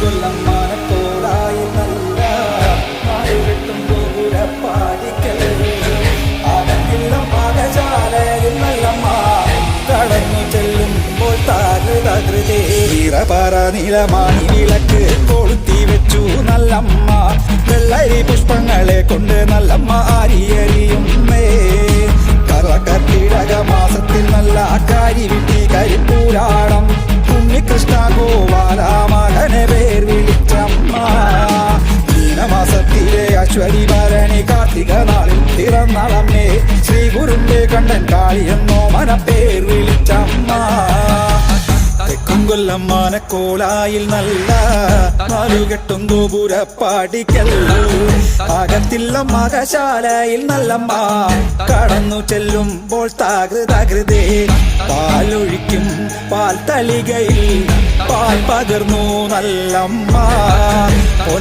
കൊല്ലം മാനക്കോടായി നല്ല മാറിവിട്ടും ഗോപുരപ്പാടിക്കൽ ആകത്തില്ല പാകശാലയിൽ നല്ലമ്മ കടന്നു ചെല്ലുമ്പോൾ താകൃതകൃതേ ഈറപാറ നീലമാണി വിളക്ക് കൊളുത്തി വെച്ചു നല്ലമ്മ വെള്ളരി പുഷ്പങ്ങളെ കൊണ്ട് നല്ലമ്മ ആരിയറിയുന്നേ കർക്കിടക മാസത്തിൽ നല്ല കാരി വിട്ടി കരിപ്പൂരാടം ഉണ്ണികൃഷ്ണ ഗോപാല മകനെ പേർ വിളിച്ചമ്മ മീനമാസത്തിലെ അശ്വതി ഭരണി കാർത്തിക നാളിൽ പിറന്നളമ്മേ ശ്രീ ഗുരുന്റെ കണ്ടൻ കാളി എന്നോ മനപ്പേർ വിളിച്ചമ്മ തെക്കുംകൊല്ലം മാനക്കോലായിൽ നല്ല നാലുകെട്ടും ഗോപുരപ്പാടിക്കൽ ആകത്തില്ല മകശാലയിൽ നല്ലമ്മ കടന്നു ചെല്ലുമ്പോൾ താകൃതകൃതേ പാലൊഴിക്കും പാൽ തളികയിൽ പാൽ പകർന്നു നല്ലമ്മ